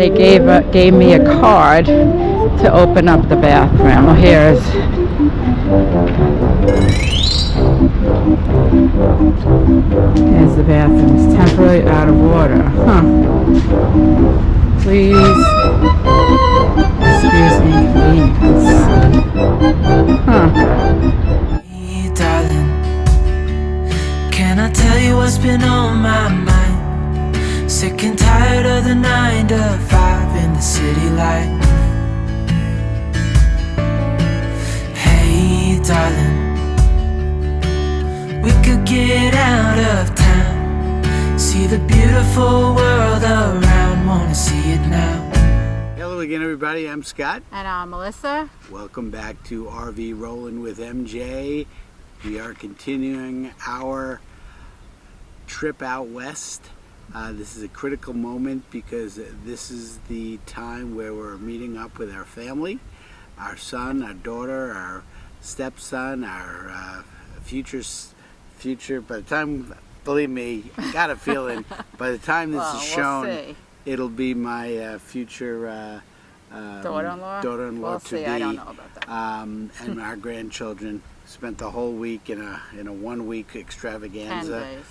they gave me a card to open up the bathroom. Well, here's the bathroom. It's temporarily out of order. Huh. Please excuse the inconvenience. Huh. Hey, darling, can I tell you what's been on my mind? Sick and tired of the 9 to 5 in the city life. Hey, darling, we could get out of town, see the beautiful world around, wanna see it now. Hello again, everybody. I'm Scott. And I'm Melissa. Welcome back to RV Rollin' with MJ. We are continuing our trip out west. This is a critical moment because this is the time where we're meeting up with our family, our son, our daughter, our stepson, our future. By the time, believe me, I got a feeling, by the time this is shown, it'll be my future daughter-in-law We'll to see. be. I don't know about that. And our grandchildren. Spent the whole week in a 1 week extravaganza 10 days.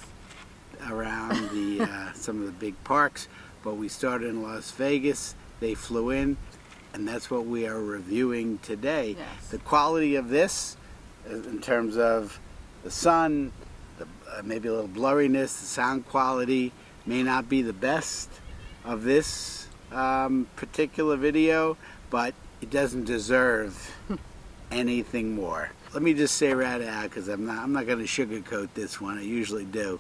around the some of the big parks. But we started in Las Vegas. They flew in, and that's what we are reviewing today. Yes. The quality of this, in terms of the sun, maybe a little blurriness, the sound quality may not be the best of this particular video, but it doesn't deserve anything more. Let me just say right out, because I'm not going to sugarcoat this one. I usually do.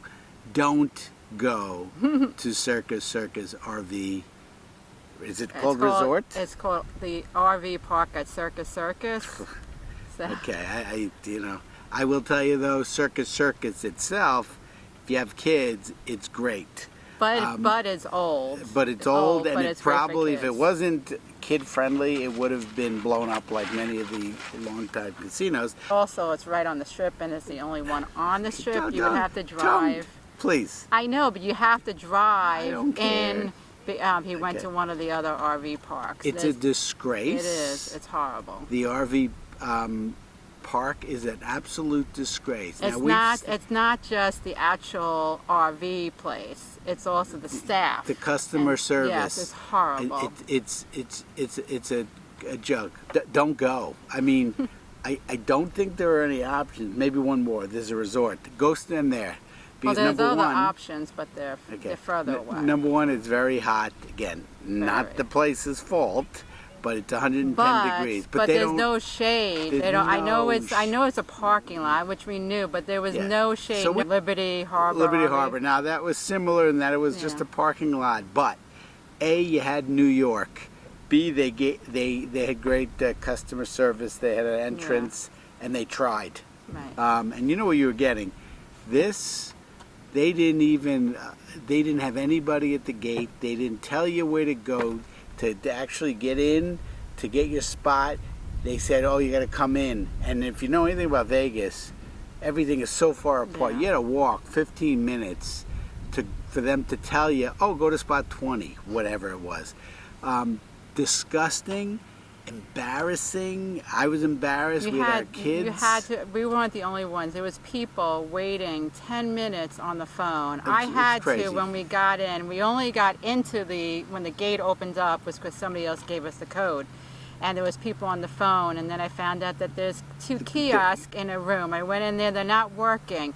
Don't go to Circus Circus RV. Is it called resort? It's called the RV Park at Circus Circus. So. Okay, I will tell you though, Circus Circus itself, if you have kids, it's great. But it's old. But it's old, and but it it's great for probably, if kids. it wasn't kid friendly, it would have been blown up like many of the long-time casinos. Also, it's right on the strip, and it's the only one on the strip. You would have to drive. Don't, please. I know, but you have to drive I don't care. in. He went to one of the other RV parks. It's a disgrace. It is. It's horrible. The RV park is an absolute disgrace. It's not just the actual RV place. It's also the staff. The customer service. Yes, it's horrible. It's a joke. Don't go. I mean, I don't think there are any options. Maybe one more. There's a resort. Go stand there. Well, Because there's number other one, options, but they're further away. Number one, it's very hot. Again, not the place's fault, but it's 110 degrees. But they there's don't, no shade. there's They don't. I know no it's a parking lot, which we knew, but there was no shade. So Liberty Harbor. Liberty Harbor. Now that was similar in that it was just a parking lot, but A, you had New York. B, they had great customer service. They had an entrance, and they tried. Right. And you know what you were getting. This, they didn't have anybody at the gate. They didn't tell you where to go to actually get in, to get your spot. They said, oh, you got to come in. And if you know anything about Vegas, everything is so far apart. You got to walk 15 minutes for them to tell you, oh, go to spot 20, whatever it was. Disgusting, embarrassing. I was embarrassed. We had our kids. We weren't the only ones. There was people waiting 10 minutes on the phone. I had to when we got in. We only got into when the gate opened up was because somebody else gave us the code. And there was people on the phone, and then I found out that there's 2 kiosks in a room. I went in there, they're not working.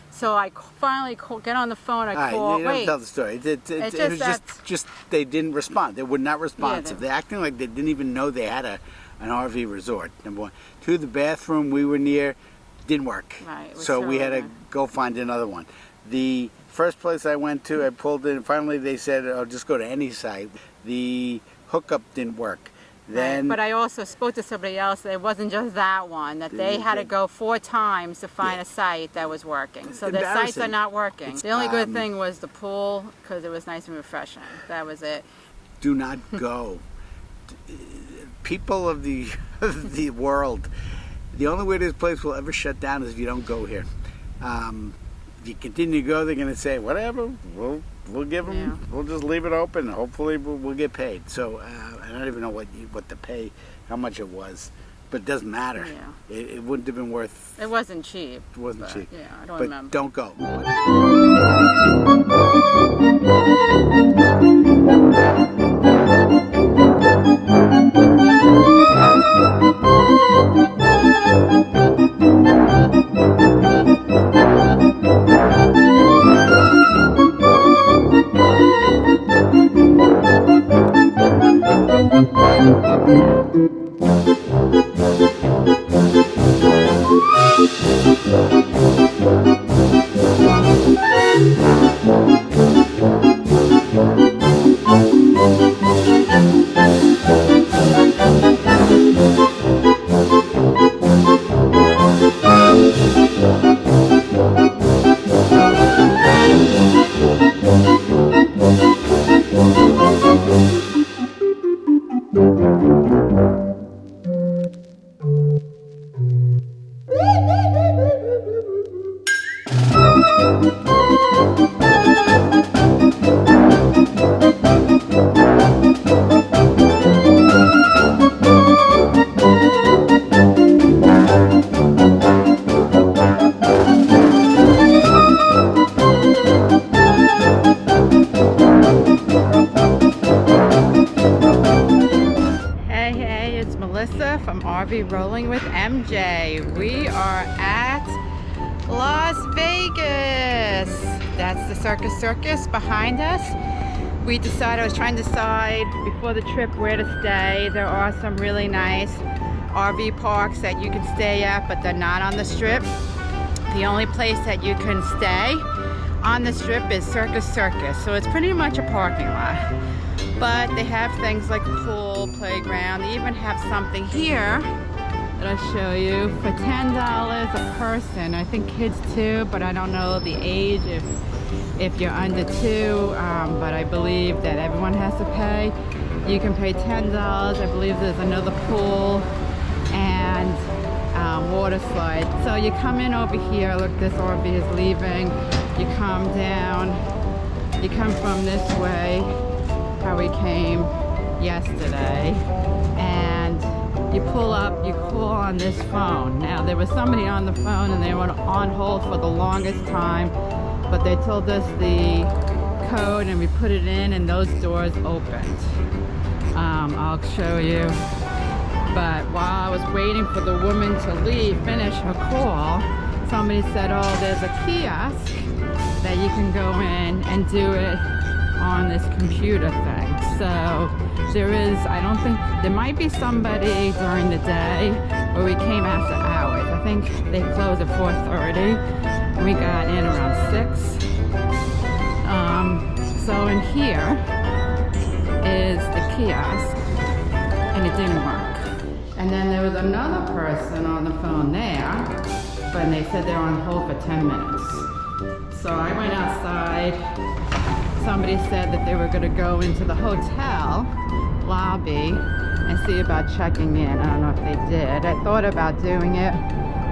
So I finally get on the phone, I call, you don't tell the story. It was just they didn't respond. They were not responsive. They're acting like they didn't even know they had an RV resort, number one. 2, the bathroom we were near didn't work. Right, so we had to go find another one. The first place I went to, I pulled in, finally they said, oh, just go to any site. The hookup didn't work. Then, but I also spoke to somebody else that it wasn't just that one, that they had to go 4 times to find a site that was working. So the sites are not working. The only good thing was the pool, because it was nice and refreshing. That was it. Do not go. People of the world, the only way this place will ever shut down is if you don't go here. If you continue to go, they're going to say, whatever, we'll we'll give them. Yeah. We'll just leave it open. Hopefully, we'll get paid. So I don't even know what the pay, how much it was, but it doesn't matter. Yeah. It wouldn't have been worth. It wasn't cheap. It wasn't cheap. Yeah, I don't but remember. Don't go. From RV Rolling with MJ. We are at Las Vegas. That's the Circus Circus behind us. I was trying to decide before the trip where to stay. There are some really nice RV parks that you can stay at, but they're not on the strip. The only place that you can stay on the strip is Circus Circus. So it's pretty much a parking lot. But they have things like a pool, playground. They even have something here that I'll show you for $10 a person. I think kids too, but I don't know the age if you're under 2. But I believe that everyone has to pay. You can pay $10. I believe there's another pool and water slide. So you come in over here. Look, this RV is leaving. You come down. You come from this way. How we came yesterday, and you pull up, you call on this phone. Now there was somebody on the phone and they were on hold for the longest time, but they told us the code and we put it in and those doors opened. I'll show you. But while I was waiting for the woman to finish her call, somebody said, oh, there's a kiosk that you can go in and do it on this computer thing. So there is, I don't think, there might be somebody during the day, but we came after hours. I think they closed at 4:30. We got in around 6. So in here is the kiosk, and it didn't work. And then there was another person on the phone there, but they said they're on hold for 10 minutes. So I went outside. Somebody said that they were going to go into the hotel lobby and see about checking in. I don't know if they did. I thought about doing it,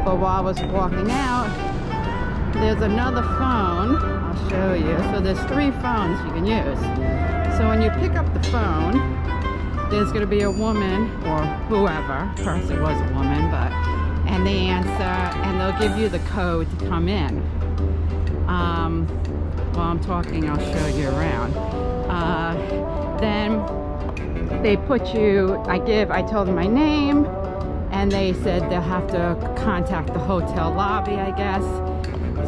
but while I was walking out, there's another phone. I'll show you. So there's 3 phones you can use. So when you pick up the phone, there's going to be a woman or whoever. First it was a woman, and they answer and they'll give you the code to come in. While I'm talking, I'll show you around. Then they put you, I told them my name, and they said they'll have to contact the hotel lobby, I guess.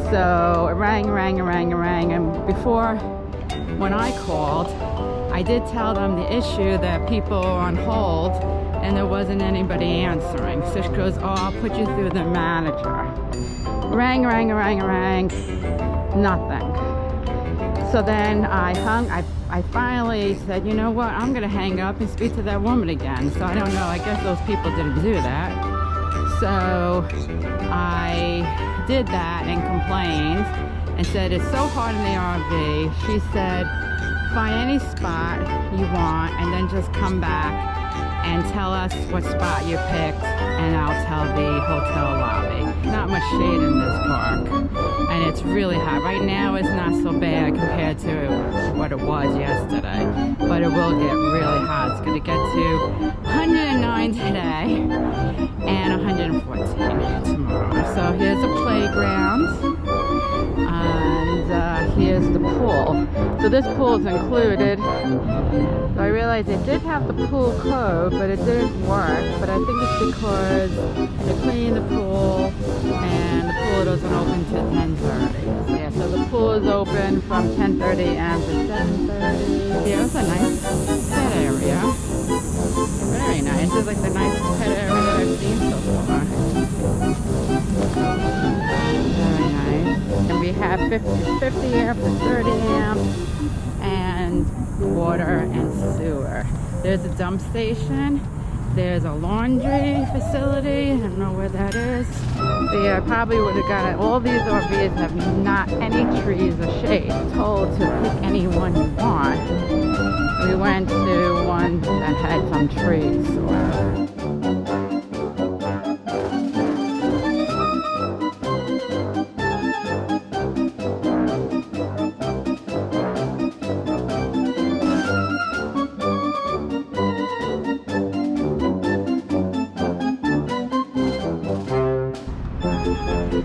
So it rang, and before, when I called, I did tell them the issue that people are on hold and there wasn't anybody answering. So she goes, oh, I'll put you through the manager. Rang, nothing. So then I finally said, you know what, I'm gonna hang up and speak to that woman again. So I don't know, I guess those people didn't do that. So I did that and complained and said, it's so hard in the RV. She said, find any spot you want and then just come back and tell us what spot you picked and I'll tell the hotel lobby. Not much shade in this park. and it's really hot. Right now it's not so bad compared to what it was yesterday, but it will get really hot. It's going to get to 109 today and 114 tomorrow. So here's a playground, and here's the pool. So this pool is included. So I realized they did have the pool code, but it didn't work. But I think it's because they're cleaning the pool and the pool doesn't open till 10:30. Yeah, so the pool is open from 10:30 a.m. to 7:30. Here's a nice pet area. Very nice. This is like the nicest pet area that I've seen so far. Very nice. And we have 50 amp to 30 amp and water and sewer. There's a dump station. There's a laundry facility. I don't know where that is. So yeah, I probably would have got it. All these RVs have not any trees or shade. Told to pick any one you want. We went to one that had some trees.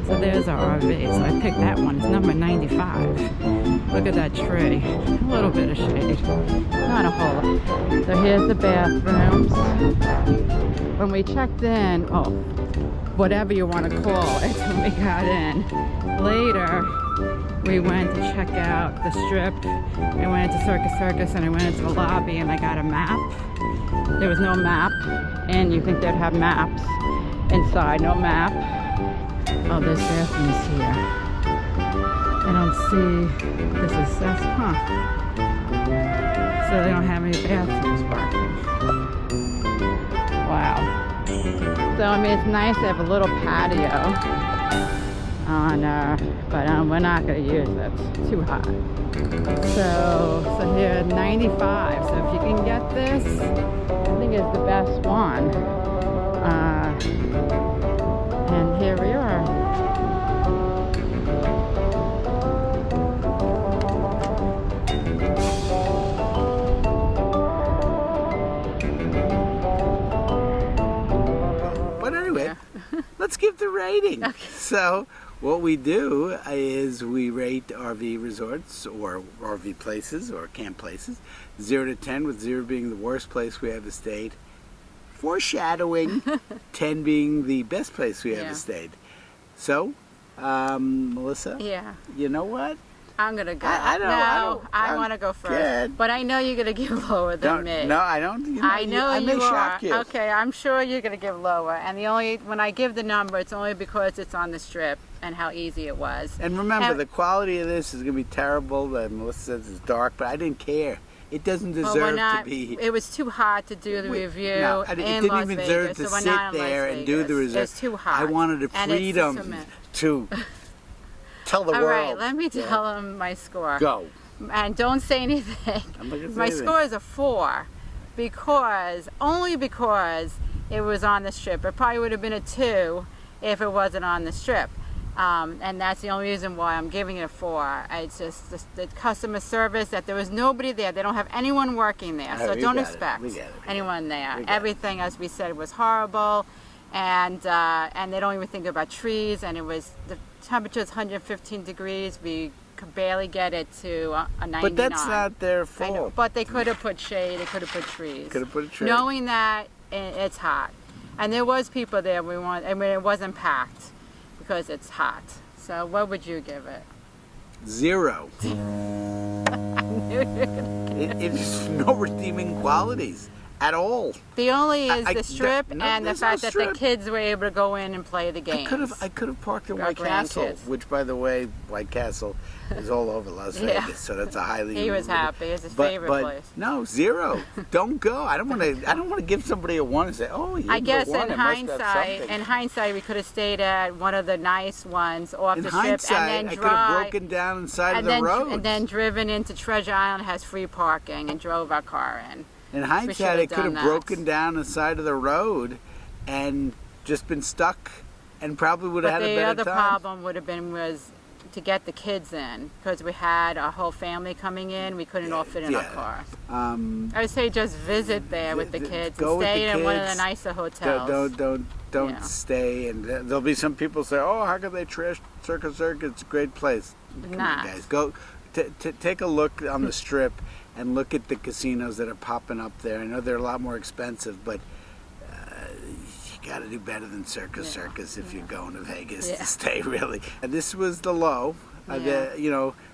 So there's our RV. So I picked that one. It's number 95. Look at that tree. A little bit of shade. Not a whole lot. So here's the bathrooms. When we checked in, oh, whatever you want to call it, when we got in. Later, we went to check out the strip. I went into Circus Circus and I went into the lobby and I got a map. There was no map, and you think they'd have maps inside. No map. Oh, there's bathrooms here. I don't see, this is, huh. So they don't have any bathrooms working. Wow. So, I mean, it's nice to have a little patio on, but we're not going to use it. It's too hot. So here, 95. So if you can get this, I think it's the best one. And here we are. But anyway, let's give the rating. Okay. So what we do is we rate RV resorts or RV places or camp places 0 to 10, with 0 being the worst place we ever stayed. Foreshadowing, 10 being the best place we ever stayed. So, Melissa? Yeah. You know what? I'm going to go. I want to go first. Good. But I know you're going to give lower than me. No, I don't. You know, I know I may you shock are. you. Okay, I'm sure you're going to give lower. And when I give the number, it's only because it's on the strip and how easy it was. And remember, the quality of this is going to be terrible. Melissa says it's dark, but I didn't care. It doesn't deserve to be. It was too hot to do the review in Las Vegas. It didn't even deserve to sit there and do the review. It's too hot. I wanted the freedom to tell the world. All right, let me tell them my score. Go. And don't say anything. I'm not gonna say my anything. score is a 4 only because it was on the strip. It probably would have been a 2 if it wasn't on the strip. And that's the only reason why I'm giving it a 4. It's just the customer service, that there was nobody there. They don't have anyone working there, so don't expect anyone there. Everything, as we said, was horrible, and they don't even think about trees. And the temperature is 115 degrees. We could barely get it to a 99. But that's not their fault. I know, but they could have put shade. They could have put trees. Could have put a tree. Knowing that it's hot, and there was people there. I mean, it wasn't packed, because it's hot. So what would you give it? 0. It's no redeeming qualities at all. The only is the strip and the fact that the kids were able to go in and play the games. I could have parked in White Castle, which, by the way, White Castle is all over Las Vegas, so that's a highly. He was happy. It's his favorite place. No, 0. Don't go. I don't want to give somebody a 1 and say, oh, you I guess in hindsight, we could have stayed at one of the nice ones off the strip, and then I could have broken down inside of the road, and then driven into Treasure Island, has free parking, and drove our car in. In hindsight, I could have broken down the side of the road and just been stuck, and probably would have had a better time. But the other problem would have been to get the kids in because we had a whole family coming in. We couldn't all fit in our car. I would say just visit there with the kids and stay in one of the nicer hotels. Don't stay. And there'll be some people say, "Oh, how could they trash Circus Circus? It's a great place." Come on, guys, go take a look on the Strip and look at the casinos that are popping up there. I know they're a lot more expensive, but you got to do better than Circus Circus if you're going to Vegas to stay, really. And this was the low.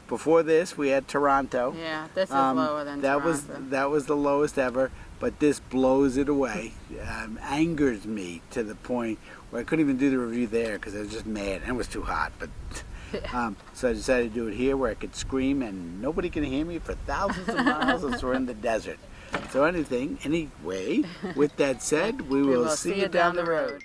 Before this we had Toronto. Yeah, this is lower than Toronto. That was the lowest ever, but this blows it away. Angers me to the point where I couldn't even do the review there because I was just mad and it was too hot. But so I decided to do it here where I could scream and nobody can hear me for thousands of miles as we're in the desert. So anyway, with that said, we will see you down the road.